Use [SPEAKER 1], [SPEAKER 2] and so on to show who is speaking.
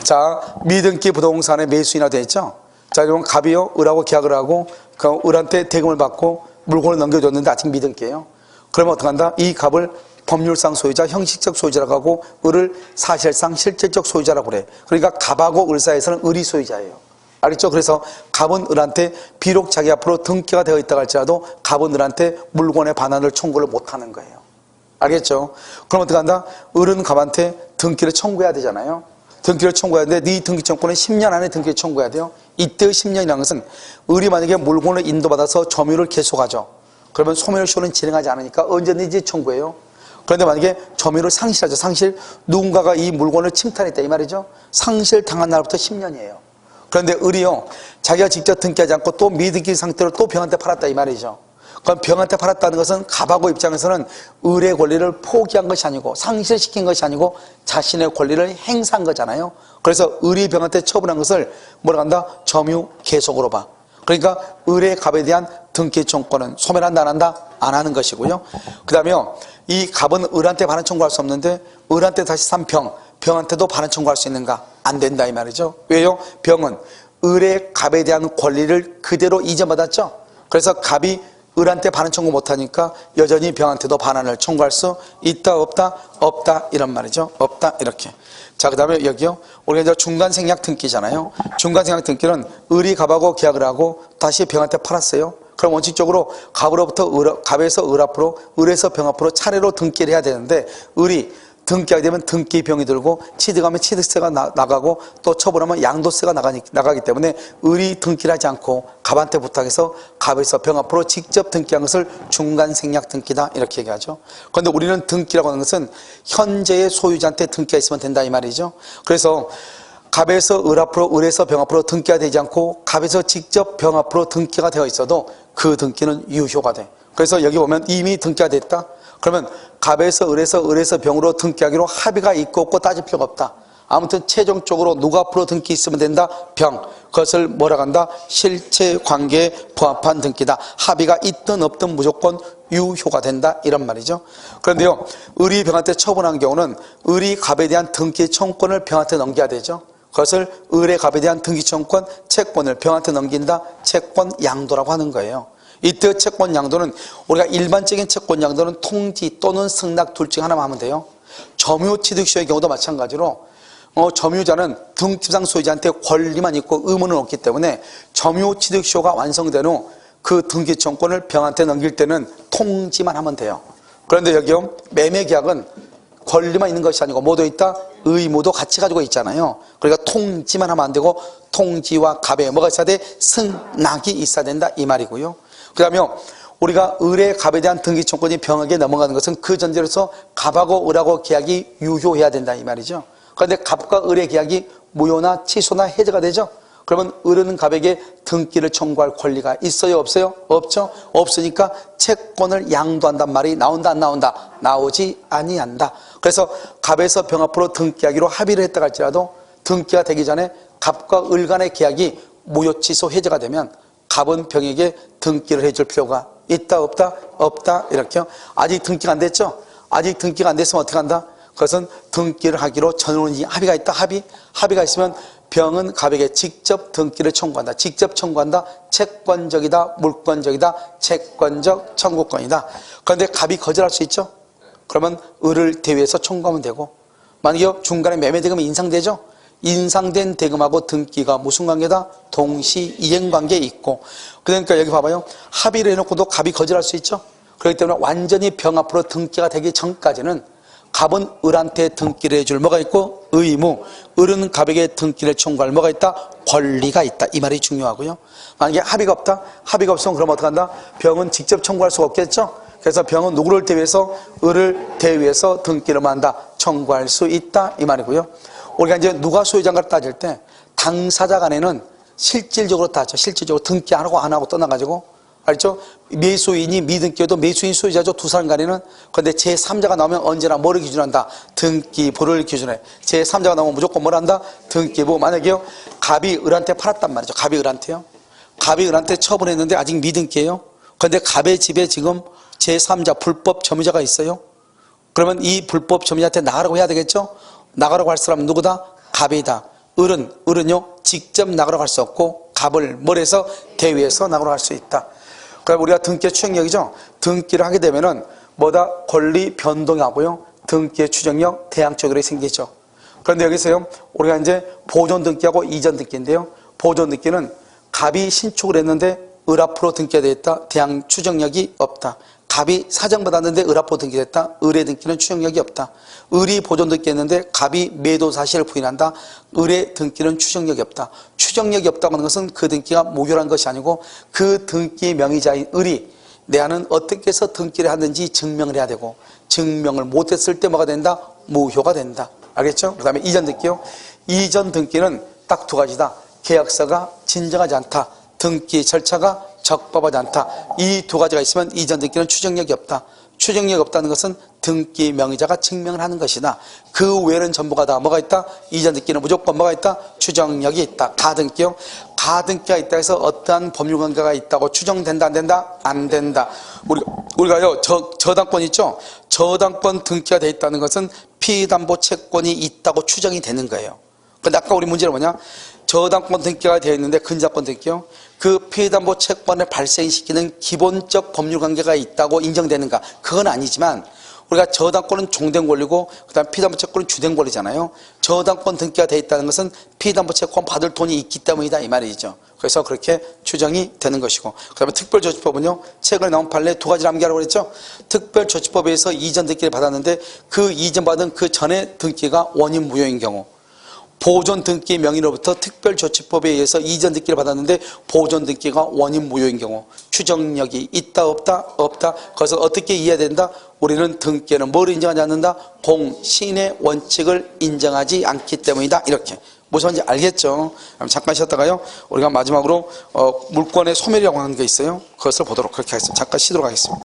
[SPEAKER 1] 자, 미등기 부동산의 매수인화 되어 있죠. 자, 이건 갑이요, 을하고 계약을 하고 그 을한테 대금을 받고 물건을 넘겨줬는데 아직 미등기예요. 그러면 어떡한다? 이 갑을 법률상 소유자, 형식적 소유자라고 하고 을을 사실상 실질적 소유자라고 그래. 그러니까 갑하고 을 사이에서는 을이 소유자예요. 알겠죠? 그래서 갑은 을한테 비록 자기 앞으로 등기가 되어 있다고 할지라도 갑은 을한테 물건의 반환을 청구를 못하는 거예요. 알겠죠? 그럼 어떡한다? 을은 갑한테 등기를 청구해야 되잖아요. 등기를 청구해야 되는데 네 등기 청구는 10년 안에 등기를 청구해야 돼요. 이때의 10년이라는 것은 을이 만약에 물건을 인도받아서 점유를 계속하죠. 그러면 소멸시효는 진행하지 않으니까 언제든지 청구해요. 그런데 만약에 점유를 상실하죠. 상실, 누군가가 이 물건을 침탈했다 이 말이죠. 상실당한 날부터 10년이에요. 그런데 을이요, 자기가 직접 등기하지 않고 또 미등기 상태로 또 병한테 팔았다 이 말이죠. 그럼 병한테 팔았다는 것은 갑하고 입장에서는 을의 권리를 포기한 것이 아니고 상실시킨 것이 아니고 자신의 권리를 행사한 거잖아요. 그래서 을이 병한테 처분한 것을 뭐라 한다? 점유 계속으로 봐. 그러니까 을의 갑에 대한 등기 청구는 소멸한다 안 한다? 안 하는 것이고요. 그 다음에 이 갑은 을한테 반환 청구할 수 없는데 을한테 다시 산 병한테도 반환 청구할 수 있는가? 안 된다 이 말이죠. 왜요? 병은 을의 갑에 대한 권리를 그대로 이전받았죠. 그래서 갑이 을한테 반환 청구 못하니까 여전히 병한테도 반환을 청구할 수 있다 없다? 없다 이런 말이죠. 없다 이렇게. 자, 그 다음에 여기요, 우리가 이제 중간생략 등기잖아요. 중간생략 등기는 을이 갑하고 계약을 하고 다시 병한테 팔았어요. 그럼 원칙적으로 갑에서 을 앞으로, 을에서 병 앞으로 차례로 등기를 해야 되는데 을이 등기하게 되면 등기병이 들고 취득하면 취득세가 나가고 또 처분하면 양도세가 나가기 때문에 을이 등기를 하지 않고 갑한테 부탁해서 갑에서 병 앞으로 직접 등기한 것을 중간생략 등기다 이렇게 얘기하죠. 그런데 우리는 등기라고 하는 것은 현재의 소유자한테 등기가 있으면 된다 이 말이죠. 그래서 갑에서 을 앞으로, 을에서 병 앞으로 등기가 되지 않고 갑에서 직접 병 앞으로 등기가 되어 있어도 그 등기는 유효가 돼. 그래서 여기 보면 이미 등기가 됐다. 그러면 갑에서 을에서 병으로 등기하기로 합의가 있고 없고 따질 필요가 없다. 아무튼 최종적으로 누가 앞으로 등기 있으면 된다? 병. 그것을 뭐라고 한다? 실체관계에 부합한 등기다. 합의가 있든 없든 무조건 유효가 된다 이런 말이죠. 그런데요, 을이 병한테 처분한 경우는 을이 갑에 대한 등기 청구권을 병한테 넘겨야 되죠. 그것을 을의 갑에 대한 등기 청구권, 채권을 병한테 넘긴다. 채권 양도라고 하는 거예요. 이때 채권 양도는 우리가 일반적인 채권 양도는 통지 또는 승낙 둘 중 하나만 하면 돼요. 점유 취득시효의 경우도 마찬가지로 점유자는 등기상 소유자한테 권리만 있고 의무는 없기 때문에 점유 취득시효가 완성된 후 그 등기 청구권을 병한테 넘길 때는 통지만 하면 돼요. 그런데 여기요, 매매계약은 권리만 있는 것이 아니고 뭐도 있다? 의무도 같이 가지고 있잖아요. 그러니까 통지만 하면 안 되고 통지와 갑에 뭐가 있어야 돼? 승낙이 있어야 된다 이 말이고요. 그 다음에 우리가 을의 갑에 대한 등기 청구권이 병에게 넘어가는 것은 그 전제로서 갑하고 을하고 계약이 유효해야 된다 이 말이죠. 그런데 갑과 을의 계약이 무효나 취소나 해제가 되죠. 그러면 을은 갑에게 등기를 청구할 권리가 있어요 없어요? 없죠. 없으니까 채권을 양도한단 말이 나온다 안 나온다? 나오지 아니한다. 그래서 갑에서 병 앞으로 등기하기로 합의를 했다 할지라도 등기가 되기 전에 갑과 을 간의 계약이 무효 취소 해제가 되면 갑은 병에게 등기를 해줄 필요가 있다 없다? 없다 이렇게요. 아직 등기가 안 됐죠? 아직 등기가 안 됐으면 어떻게 한다? 그것은 등기를 하기로 전원이 합의가 있다. 합의가 있으면 병은 갑에게 직접 등기를 청구한다. 직접 청구한다. 채권적이다. 물권적이다. 채권적 청구권이다. 그런데 갑이 거절할 수 있죠? 그러면 을을 대위해서 청구하면 되고, 만약에 중간에 매매대금이 인상되죠? 인상된 대금하고 등기가 무슨 관계다? 동시 이행관계에 있고. 그러니까 여기 봐봐요. 합의를 해놓고도 갑이 거절할 수 있죠? 그렇기 때문에 완전히 병 앞으로 등기가 되기 전까지는 갑은 을한테 등기를 해줄 뭐가 있고? 의무. 을은 갑에게 등기를 청구할 뭐가 있다? 권리가 있다. 이 말이 중요하고요. 만약에 합의가 없다? 합의가 없으면 그럼 어떻게 한다? 병은 직접 청구할 수가 없겠죠? 그래서 병은 누구를 대위해서? 을을 대위해서 등기를 한다. 청구할 수 있다. 이 말이고요. 우리가 이제 누가 소유자인가를 따질 때 당사자 간에는 실질적으로 따져. 실질적으로 등기 안 하고 떠나가지고. 알죠? 매수인이 미등기여도 매수인 소유자죠. 두 사람 간에는. 그런데 제3자가 나오면 언제나 뭐를 기준한다? 등기부를 기준해. 제3자가 나오면 무조건 뭘 한다? 등기부. 만약에요, 갑이 을한테 팔았단 말이죠. 갑이 을한테요. 갑이 을한테 처분했는데 아직 미등기예요. 그런데 갑의 집에 지금 제3자 불법 점유자가 있어요. 그러면 이 불법 점유자한테 나가라고 해야 되겠죠? 나가라고 할 사람은 누구다? 갑이다. 을은요 직접 낙으로 갈 수 없고 갑을 뭘해서 대위해서 낙으로 갈 수 있다. 그러니까 우리가 등기의 추정력이죠. 등기를 하게 되면은 뭐다 권리 변동하고요 등기의 추정력 대항적으로 생기죠. 그런데 여기서요 우리가 이제 보존 등기하고 이전 등기인데요. 보존 등기는 갑이 신축을 했는데 을 앞으로 등기가 되어 있다. 대항 추정력이 없다. 갑이 사정받았는데 을 앞으로 등기됐다. 을의 등기는 추정력이 없다. 을이 보존 등기했는데 갑이 매도 사실을 부인한다. 을의 등기는 추정력이 없다. 추정력이 없다고 하는 것은 그 등기가 무효란 것이 아니고 그 등기의 명의자인 을이 내한은 어떻게 해서 등기를 하는지 증명을 해야 되고 증명을 못했을 때 뭐가 된다? 무효가 된다. 알겠죠? 그 다음에 이전 등기요. 이전 등기는 딱 두 가지다. 계약서가 진정하지 않다. 등기 절차가 적법하지 않다. 이 두 가지가 있으면 이전 등기는 추정력이 없다. 추정력이 없다는 것은 등기 명의자가 증명을 하는 것이다. 그 외에는 전부가 다 뭐가 있다? 이전 등기는 무조건 뭐가 있다? 추정력이 있다. 가등기요. 가등기가 있다 해서 어떠한 법률관계가 있다고 추정된다 안 된다? 안 된다. 우리가요 저당권 있죠? 저당권 등기가 돼 있다는 것은 피담보 채권이 있다고 추정이 되는 거예요. 근데 아까 우리 문제는 뭐냐? 저당권 등기가 되어 있는데 근저당권 등기요. 그 피담보 채권을 발생시키는 기본적 법률관계가 있다고 인정되는가? 그건 아니지만 우리가 저당권은 종된 권리고 그다음 피담보 채권은 주된 권리잖아요. 저당권 등기가 되어 있다는 것은 피담보 채권 받을 돈이 있기 때문이다 이 말이죠. 그래서 그렇게 추정이 되는 것이고 그다음에 특별조치법은요. 최근에 나온 판례 두 가지를 암기하라고 그랬죠. 특별조치법에 의해서 이전 등기를 받았는데 그 이전 받은 그 전에 등기가 원인 무효인 경우 보존 등기 명의로부터 특별조치법에 의해서 이전 등기를 받았는데 보존 등기가 원인 무효인 경우 추정력이 있다 없다? 없다. 그래서 어떻게 이해해야 된다? 우리는 등기에는 뭘 인정하지 않는다? 공신의 원칙을 인정하지 않기 때문이다. 이렇게. 무슨 말인지 알겠죠? 그럼 잠깐 쉬었다가요. 우리가 마지막으로 물권의 소멸이라고 하는 게 있어요. 그것을 보도록 그렇게 하겠습니다. 잠깐 쉬도록 하겠습니다.